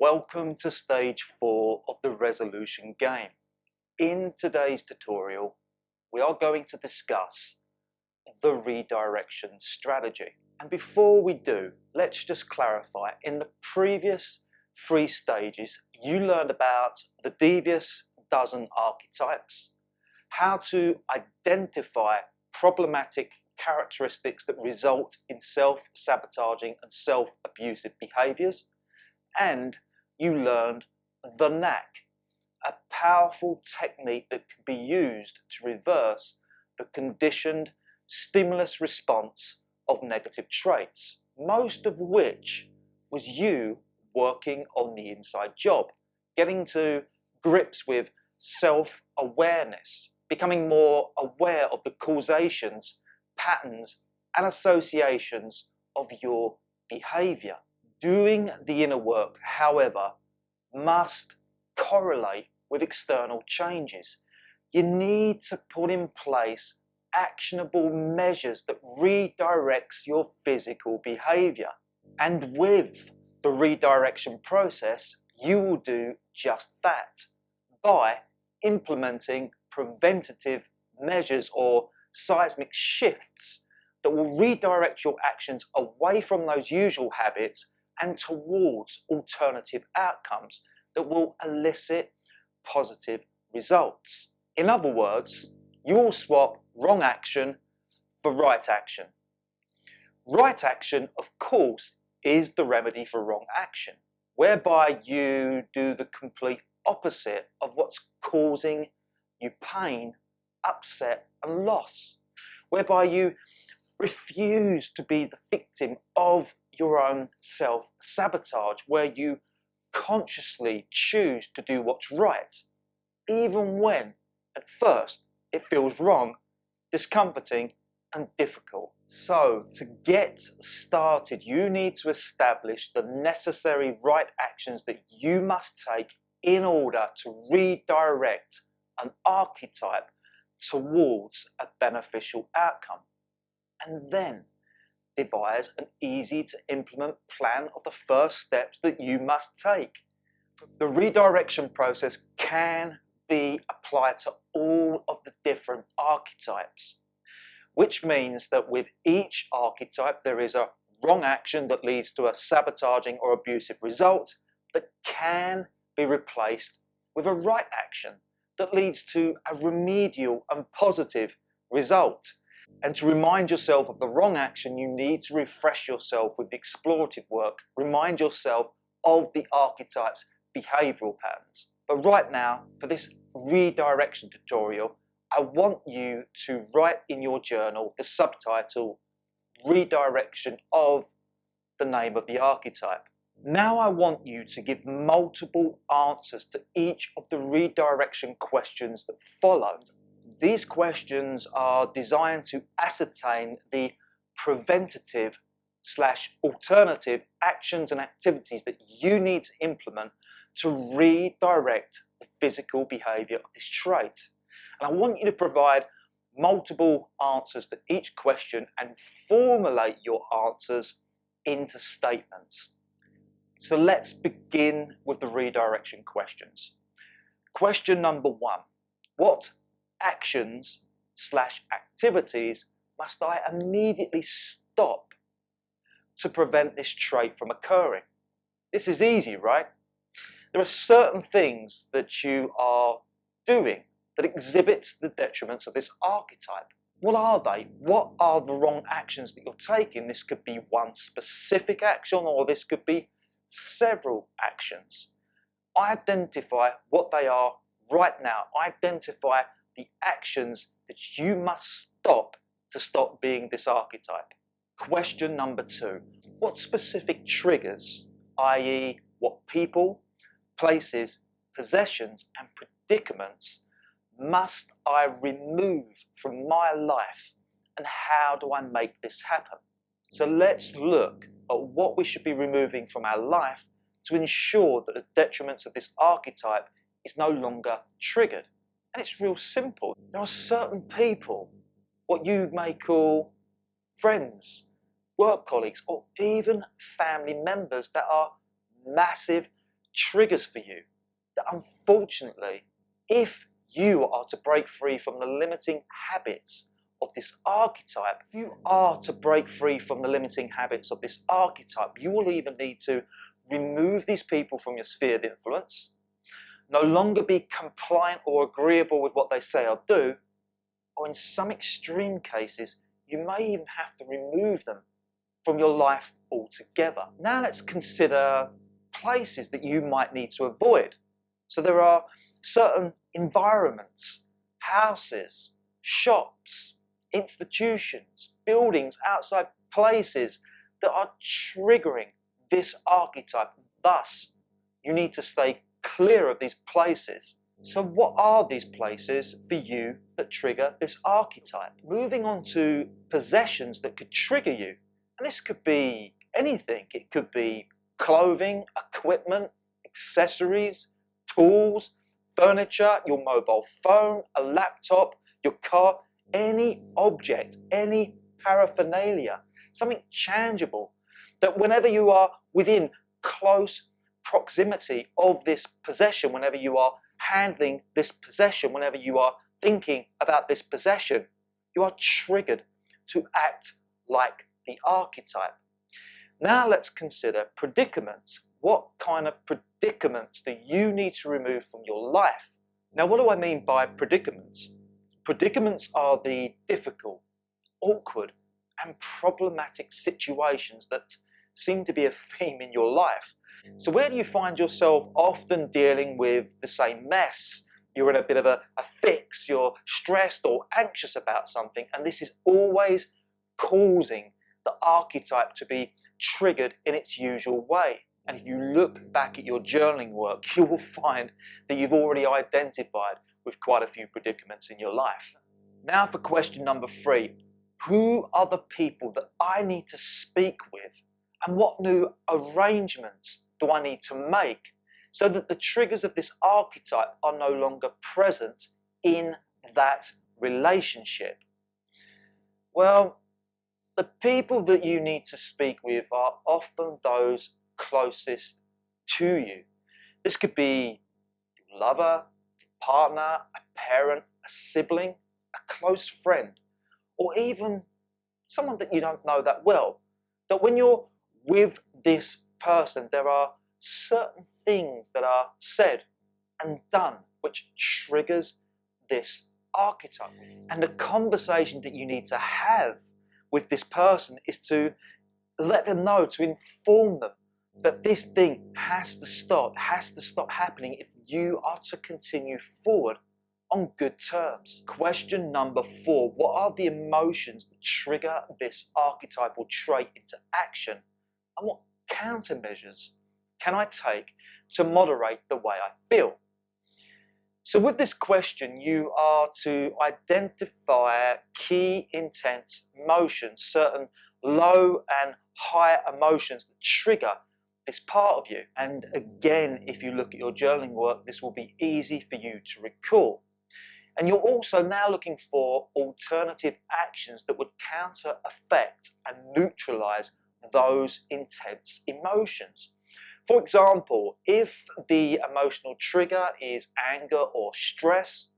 Welcome to stage 4 of the resolution game. In today's tutorial, we are going to discuss the redirection strategy. And before we do, let's just clarify. In the previous 3 stages, you learned about the devious dozen archetypes, how to identify problematic characteristics that result in self-sabotaging and self-abusive behaviours, and you learned the knack, a powerful technique that can be used to reverse the conditioned stimulus response of negative traits, most of which was you working on the inside job, getting to grips with self-awareness, becoming more aware of the causations, patterns and associations of your behaviour. Doing the inner work, however, must correlate with external changes. You need to put in place actionable measures that redirects your physical behaviour. And with the redirection process, you will do just that by implementing preventative measures or seismic shifts that will redirect your actions away from those usual habits and towards alternative outcomes that will elicit positive results. In other words, you will swap wrong action for right action. Right action, of course, is the remedy for wrong action, whereby you do the complete opposite of what's causing you pain, upset and loss, whereby you refuse to be the victim of your own self-sabotage, where you consciously choose to do what's right, even when at first it feels wrong, discomforting and difficult. So to get started, you need to establish the necessary right actions that you must take in order to redirect an archetype towards a beneficial outcome, and then devise an easy to implement plan of the first steps that you must take. The redirection process can be applied to all of the different archetypes, which means that with each archetype there is a wrong action that leads to a sabotaging or abusive result that can be replaced with a right action that leads to a remedial and positive result. And to remind yourself of the wrong action, you need to refresh yourself with the explorative work. Remind yourself of the archetype's behavioural patterns. But right now, for this redirection tutorial, I want you to write in your journal the subtitle, Redirection of the name of the archetype. Now I want you to give multiple answers to each of the redirection questions that follow. These questions are designed to ascertain the preventative / alternative actions and activities that you need to implement to redirect the physical behaviour of this trait. And I want you to provide multiple answers to each question and formulate your answers into statements. So let's begin with the redirection questions. Question number 1. What actions / activities must I immediately stop to prevent this trait from occurring? This is easy, right? There are certain things that you are doing that exhibits the detriments of this archetype. What are they? What are the wrong actions that you're taking? This could be one specific action, or this could be several actions. Identify what they are right now. Identify the actions that you must stop to stop being this archetype. Question number 2. What specific triggers, i.e. what people, places, possessions and predicaments must I remove from my life, and how do I make this happen? So let's look at what we should be removing from our life to ensure that the detriments of this archetype is no longer triggered. And it's real simple. There are certain people, what you may call friends, work colleagues, or even family members, that are massive triggers for you that unfortunately, if you are to break free from the limiting habits of this archetype, if you are to break free from the limiting habits of this archetype, you will either need to remove these people from your sphere of influence, no longer be compliant or agreeable with what they say or do, or in some extreme cases, you may even have to remove them from your life altogether. Now let's consider places that you might need to avoid. So there are certain environments, houses, shops, institutions, buildings, outside places that are triggering this archetype. Thus, you need to stay clear of these places. So what are these places for you that trigger this archetype? Moving on to possessions that could trigger you. And this could be anything. It could be clothing, equipment, accessories, tools, furniture, your mobile phone, a laptop, your car, any object, any paraphernalia, something tangible that whenever you are within close proximity of this possession, whenever you are handling this possession, whenever you are thinking about this possession, you are triggered to act like the archetype. Now let's consider predicaments. What kind of predicaments do you need to remove from your life? Now, what do I mean by predicaments? Predicaments are the difficult, awkward, and problematic situations that seem to be a theme in your life. So where do you find yourself often dealing with the same mess? You're in a bit of a fix, you're stressed or anxious about something, and this is always causing the archetype to be triggered in its usual way. And if you look back at your journaling work, you will find that you've already identified with quite a few predicaments in your life. Now for question number 3. Who are the people that I need to speak with, and what new arrangements do I need to make so that the triggers of this archetype are no longer present in that relationship? Well, the people that you need to speak with are often those closest to you. This could be your lover, your partner, a parent, a sibling, a close friend, or even someone that you don't know that well. That when you're with this person, there are certain things that are said and done which triggers this archetype. And the conversation that you need to have with this person is to let them know, to inform them that this thing has to stop happening if you are to continue forward on good terms. Question number 4, what are the emotions that trigger this archetypal trait into action, and what countermeasures can I take to moderate the way I feel? So with this question, you are to identify key intense emotions, certain low and high emotions that trigger this part of you. And again, if you look at your journaling work, this will be easy for you to recall. And you're also now looking for alternative actions that would counter, affect, and neutralize those intense emotions. For example, if the emotional trigger is anger or stress,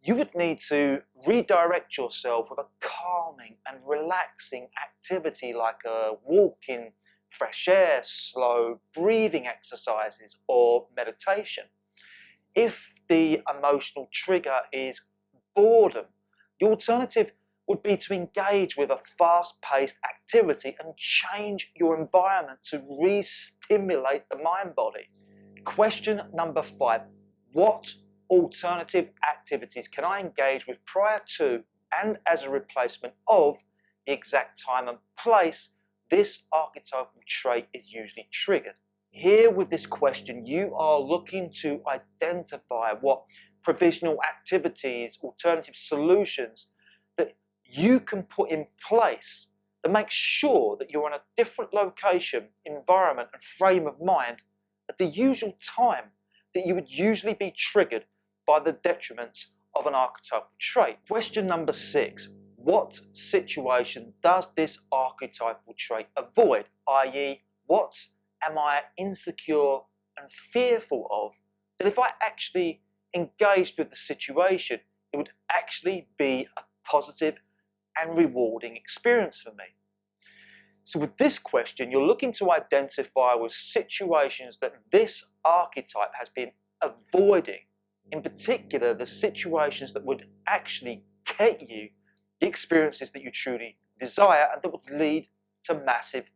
you would need to redirect yourself with a calming and relaxing activity like a walk in fresh air, slow breathing exercises, or meditation. If the emotional trigger is boredom, the alternative would be to engage with a fast-paced activity and change your environment to re-stimulate the mind-body. Question number 5, what alternative activities can I engage with prior to and as a replacement of the exact time and place this archetypal trait is usually triggered? Here with this question, you are looking to identify what provisional activities, alternative solutions that you can put in place that make sure that you're in a different location, environment, and frame of mind at the usual time that you would usually be triggered by the detriments of an archetypal trait. Question number 6, what situation does this archetypal trait avoid? I.e., what am I insecure and fearful of, that if I actually engaged with the situation, it would actually be a positive and rewarding experience for me. So with this question, you're looking to identify with situations that this archetype has been avoiding, in particular the situations that would actually get you the experiences that you truly desire and that would lead to massive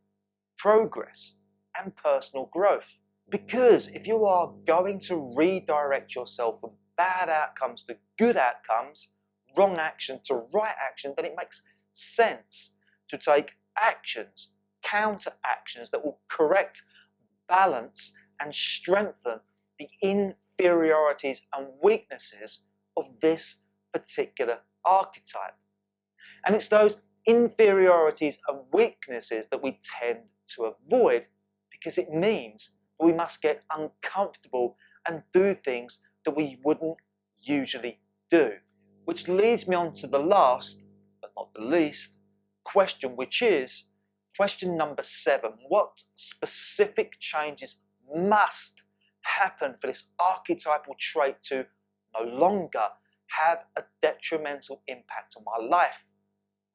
progress and personal growth. Because if you are going to redirect yourself from bad outcomes to good outcomes, wrong action to right action, then it makes sense to take actions, counter actions that will correct, balance and strengthen the inferiorities and weaknesses of this particular archetype. And it's those inferiorities and weaknesses that we tend to avoid, because it means we must get uncomfortable and do things that we wouldn't usually do. Which leads me on to the last, but not the least, question, which is question number 7. What specific changes must happen for this archetypal trait to no longer have a detrimental impact on my life?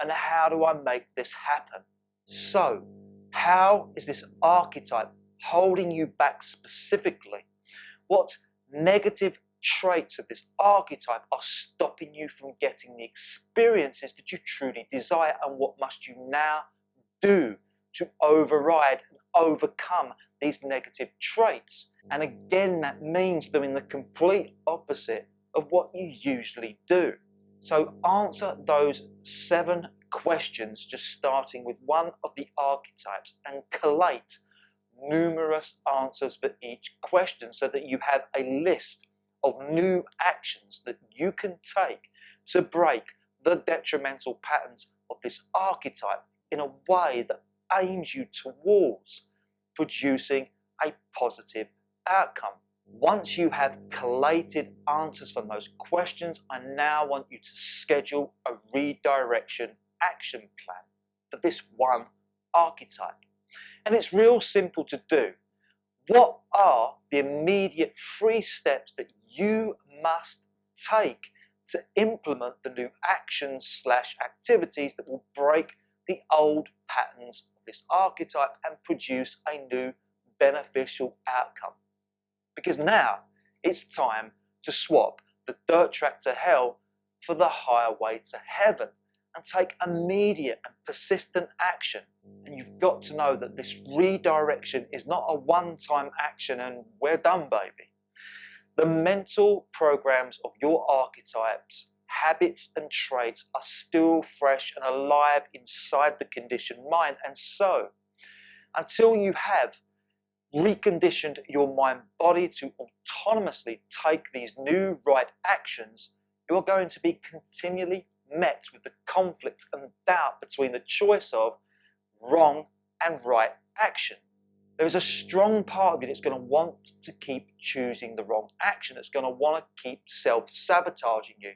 And how do I make this happen? So, how is this archetype holding you back specifically? What negative traits of this archetype are stopping you from getting the experiences that you truly desire, and what must you now do to override and overcome these negative traits? And again, that means doing the complete opposite of what you usually do. So answer those 7 questions, just starting with one of the archetypes, and collate numerous answers for each question so that you have a list of new actions that you can take to break the detrimental patterns of this archetype in a way that aims you towards producing a positive outcome. Once you have collated answers from those questions, I now want you to schedule a redirection action plan for this one archetype. And it's real simple to do. What are the immediate 3 steps that you must take to implement the new actions / activities that will break the old patterns of this archetype and produce a new beneficial outcome? Because now it's time to swap the dirt track to hell for the highway to heaven and take immediate and persistent action. And you've got to know that this redirection is not a one-time action and we're done, baby. The mental programs of your archetypes, habits and traits are still fresh and alive inside the conditioned mind. And so, until you have reconditioned your mind body to autonomously take these new right actions, you are going to be continually met with the conflict and doubt between the choice of wrong and right action. There is a strong part of you that's going to want to keep choosing the wrong action, that's going to want to keep self-sabotaging you,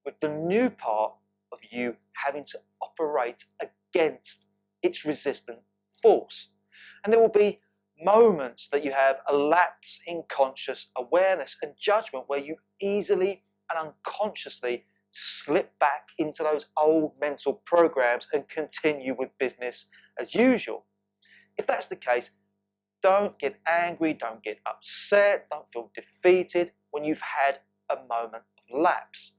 with the new part of you having to operate against its resistant force. And there will be moments that you have a lapse in conscious awareness and judgment where you easily and unconsciously slip back into those old mental programs and continue with business as usual. If that's the case, don't get angry, don't get upset, don't feel defeated when you've had a moment of lapse.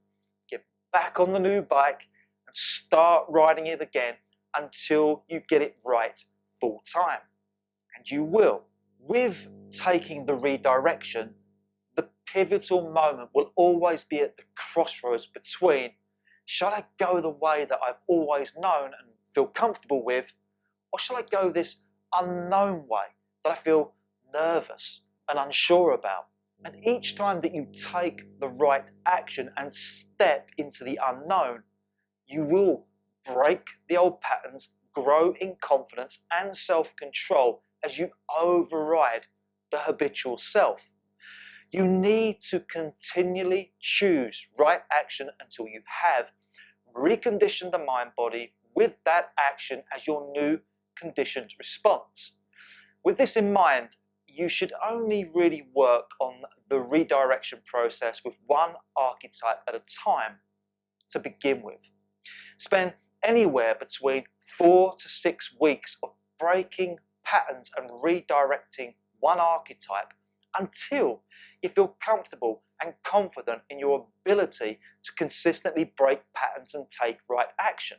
Get back on the new bike and start riding it again until you get it right full time. And you will. With taking the redirection, the pivotal moment will always be at the crossroads between, shall I go the way that I've always known and feel comfortable with, or shall I go this unknown way that I feel nervous and unsure about? And each time that you take the right action and step into the unknown, you will break the old patterns, grow in confidence and self-control as you override the habitual self. You need to continually choose right action until you have reconditioned the mind body with that action as your new conditioned response. With this in mind, you should only really work on the redirection process with one archetype at a time to begin with. Spend anywhere between 4 to 6 weeks of breaking patterns and redirecting one archetype until you feel comfortable and confident in your ability to consistently break patterns and take right action.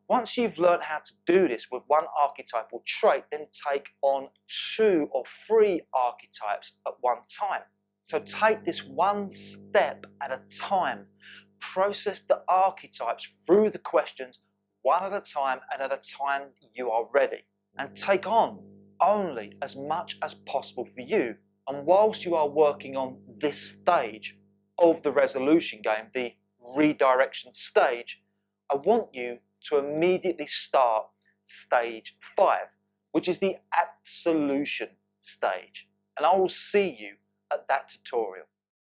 Once you've learned how to do this with one archetypal trait, then take on 2 or 3 archetypes at one time. So take this one step at a time. Process the archetypes through the questions one at a time and at a time you are ready. And take on only as much as possible for you. And whilst you are working on this stage of the resolution game, the redirection stage, I want you to immediately start stage 5, which is the absolution stage. And I will see you at that tutorial.